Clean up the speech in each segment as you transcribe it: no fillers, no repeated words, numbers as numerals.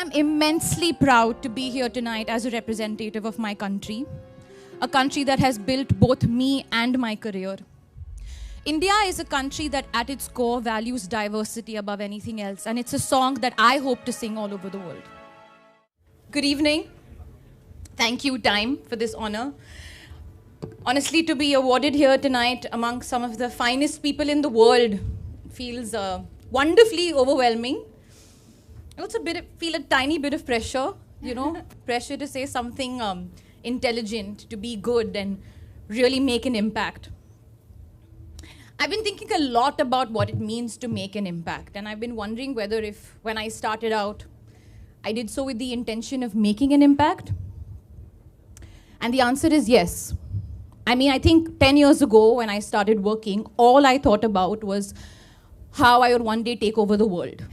am immensely proud to be here tonight as a representative of my country, a country that has built both me and my career. India is a country that at its core values diversity above anything else, and it's a song that I hope to sing all over the world. Good evening. Thank you, Time, for this honor. Honestly, to be awarded here tonight among some of the finest people in the world feels wonderfully overwhelming. I also feel a tiny bit of pressure, pressure to say something intelligent, to be good and really make an impact. I've been thinking a lot about what it means to make an impact, and I've been wondering whether when I started out, I did so with the intention of making an impact. And the answer is yes. I think 10 years ago when I started working, all I thought about was how I would one day take over the world.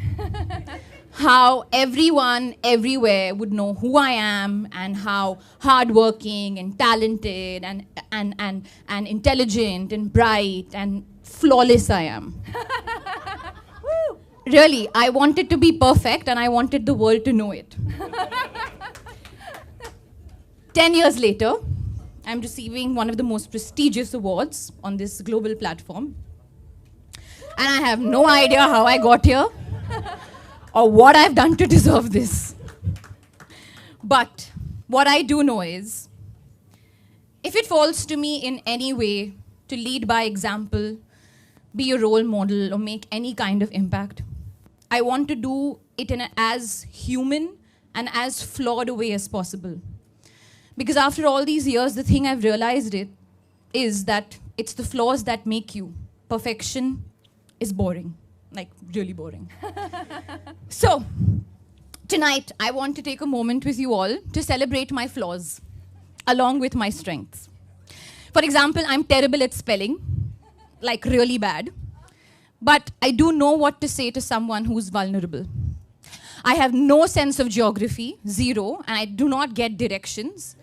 How everyone, everywhere would know who I am and how hardworking and talented and intelligent and bright and flawless I am. Really, I wanted to be perfect and I wanted the world to know it. 10 years later, I'm receiving one of the most prestigious awards on this global platform. And I have no idea how I got here or what I've done to deserve this. But what I do know is, if it falls to me in any way to lead by example, be a role model, or make any kind of impact, I want to do it in as human and as flawed a way as possible. Because after all these years, the thing I've realized is that it's the flaws that make you. Perfection is boring, like really boring. So, tonight, I want to take a moment with you all to celebrate my flaws, along with my strengths. For example, I'm terrible at spelling, like really bad. But I do know what to say to someone who's vulnerable. I have no sense of geography, zero, and I do not get directions.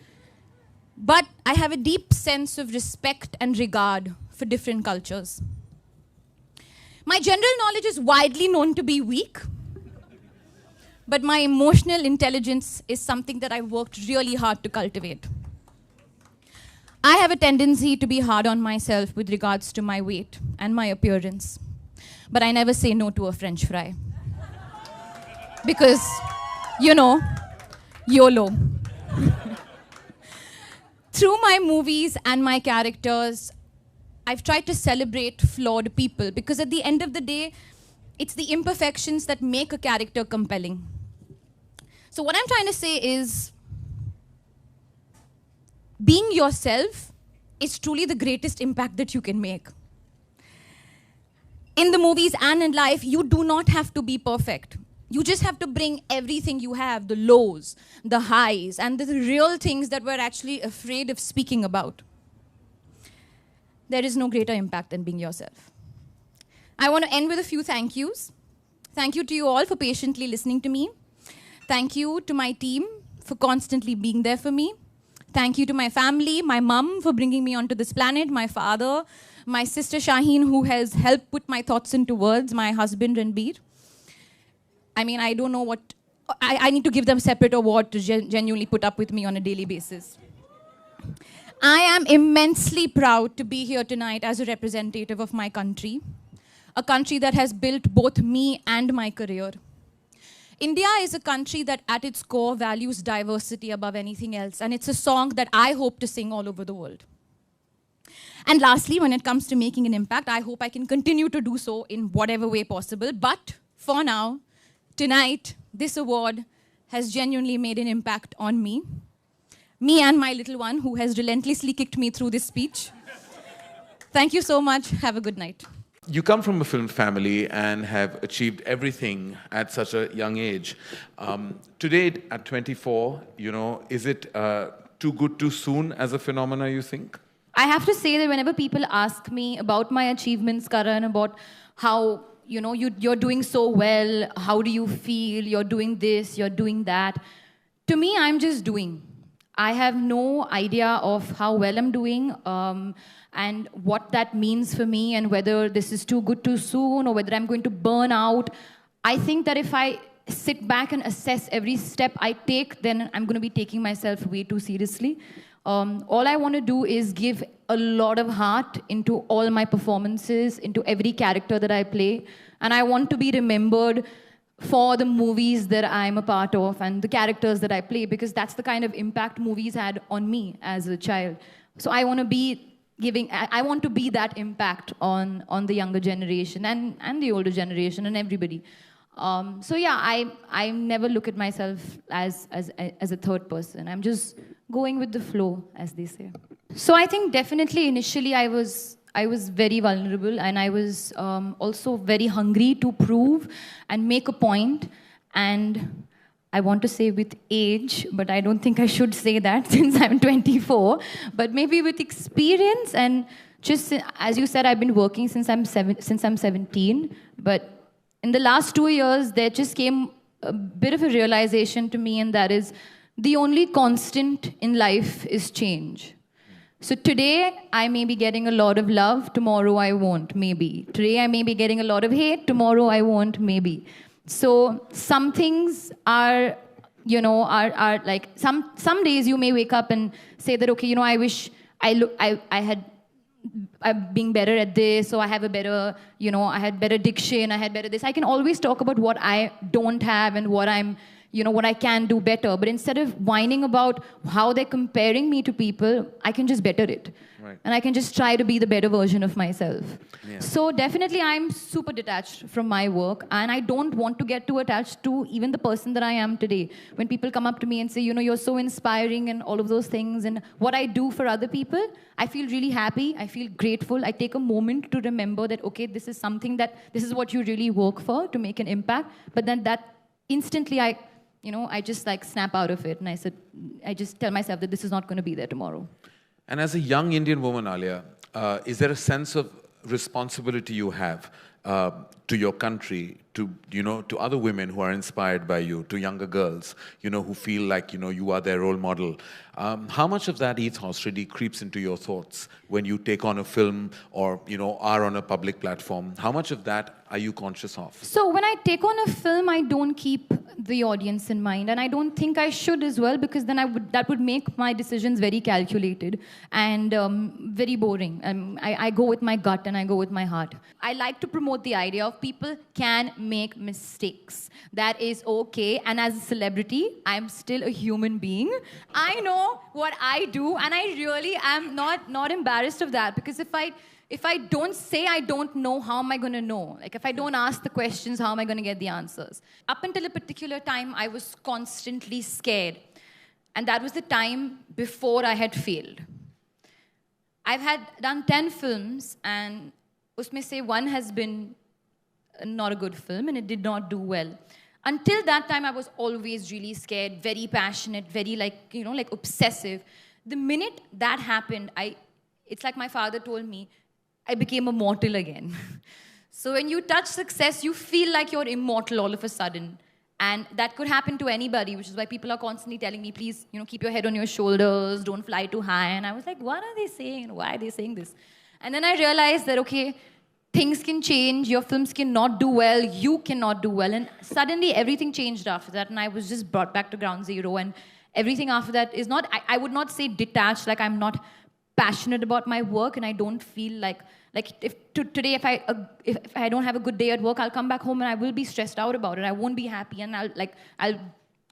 But I have a deep sense of respect and regard for different cultures. My general knowledge is widely known to be weak, but my emotional intelligence is something that I worked really hard to cultivate. I have a tendency to be hard on myself with regards to my weight and my appearance, but I never say no to a French fry. Because, YOLO. Through my movies and my characters, I've tried to celebrate flawed people because at the end of the day, it's the imperfections that make a character compelling. So what I'm trying to say is, being yourself is truly the greatest impact that you can make. In the movies and in life, you do not have to be perfect. You just have to bring everything you have, the lows, the highs, and the real things that we're actually afraid of speaking about. There is no greater impact than being yourself. I want to end with a few thank yous. Thank you to you all for patiently listening to me. Thank you to my team for constantly being there for me. Thank you to my family, my mum for bringing me onto this planet, my father, my sister Shaheen who has helped put my thoughts into words, my husband Ranbir. I don't know what, I need to give them a separate award to genuinely put up with me on a daily basis. I am immensely proud to be here tonight as a representative of my country, a country that has built both me and my career. India is a country that at its core values diversity above anything else, and it's a song that I hope to sing all over the world. And lastly, when it comes to making an impact, I hope I can continue to do so in whatever way possible. But for now, tonight, this award has genuinely made an impact on me. Me and my little one who has relentlessly kicked me through this speech. Thank you so much. Have a good night. You come from a film family and have achieved everything at such a young age. Today, at 24, is it too good too soon as a phenomena, you think? I have to say that whenever people ask me about my achievements, Karan, about how you're doing so well, how do you feel, you're doing this, you're doing that. To me, I'm just doing. I have no idea of how well I'm doing and what that means for me and whether this is too good too soon or whether I'm going to burn out. I think that if I sit back and assess every step I take, then I'm going to be taking myself way too seriously. All I want to do is give a lot of heart into all my performances, into every character that I play. And I want to be remembered for the movies that I'm a part of and the characters that I play, because that's the kind of impact movies had on me as a child. So I want to be I want to be that impact on the younger generation and the older generation and everybody. So yeah, I never look at myself as a third person. I'm just going with the flow, as they say. So I think definitely initially I was very vulnerable, and I was also very hungry to prove and make a point. And I want to say with age, but I don't think I should say that since I'm 24. But maybe with experience and just, as you said, I've been working since I'm 17. But in the last 2 years, there just came a bit of a realization to me, and that is the only constant in life is change. So today, I may be getting a lot of love, tomorrow I won't, maybe. Today, I may be getting a lot of hate, tomorrow I won't, maybe. So some things are, are like, some days you may wake up and say that, okay, I wish I'm being better at this, or I have a better, I had better diction, I had better this. I can always talk about what I don't have and what what I can do better. But instead of whining about how they're comparing me to people, I can just better it. Right. And I can just try to be the better version of myself. Yeah. So definitely I'm super detached from my work, and I don't want to get too attached to even the person that I am today. When people come up to me and say, you're so inspiring and all of those things, and what I do for other people, I feel really happy, I feel grateful. I take a moment to remember that, okay, this is something this is what you really work for, to make an impact. But then that instantly I just like snap out of it, and I just tell myself that this is not going to be there tomorrow. And as a young Indian woman, Alia, is there a sense of responsibility you have to your country, to other women who are inspired by you, to younger girls, who feel like you are their role model? How much of that ethos really creeps into your thoughts when you take on a film or are on a public platform? How much of that are you conscious of? So when I take on a film, I don't keep the audience in mind, and I don't think I should as well, because then that would make my decisions very calculated and very boring. I go with my gut and I go with my heart. I like to promote the idea of people can make mistakes. That is okay. And as a celebrity, I'm still a human being. I know what I do, and I really am not embarrassed of that, because if I don't say, I don't know, how am I going to know? Like, if I don't ask the questions, how am I going to get the answers? Up until a particular time, I was constantly scared. And that was the time before I had failed. I've done 10 films, and usme se one has been not a good film, and it did not do well. Until that time, I was always really scared, very passionate, very like obsessive. The minute that happened, it's like my father told me, I became a mortal again. So when you touch success, you feel like you're immortal all of a sudden. And that could happen to anybody, which is why people are constantly telling me, please, keep your head on your shoulders, don't fly too high. And I was like, what are they saying? Why are they saying this? And then I realized that, okay, things can change, your films cannot do well, you cannot do well. And suddenly everything changed after that, and I was just brought back to ground zero. And everything after that is not, I would not say detached, like I'm not passionate about my work, and I don't feel like today if I don't have a good day at work, I'll come back home and I will be stressed out about it. I won't be happy, and I'll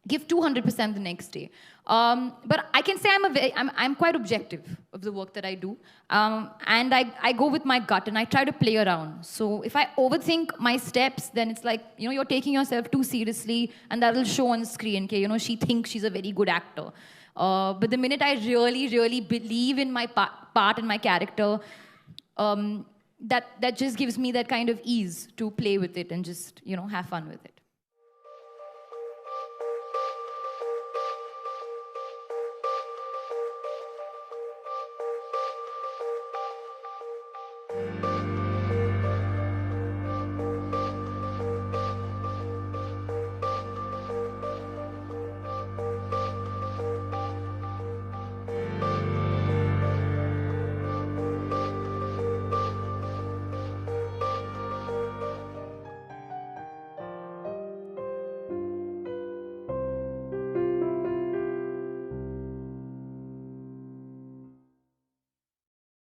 give 200% the next day. But I can say I'm quite objective of the work that I do, and I go with my gut and I try to play around. So if I overthink my steps, then it's like you're taking yourself too seriously, and that will show on screen. Okay, she thinks she's a very good actor. But the minute I really believe in my part and my character, that just gives me that kind of ease to play with it and just have fun with it.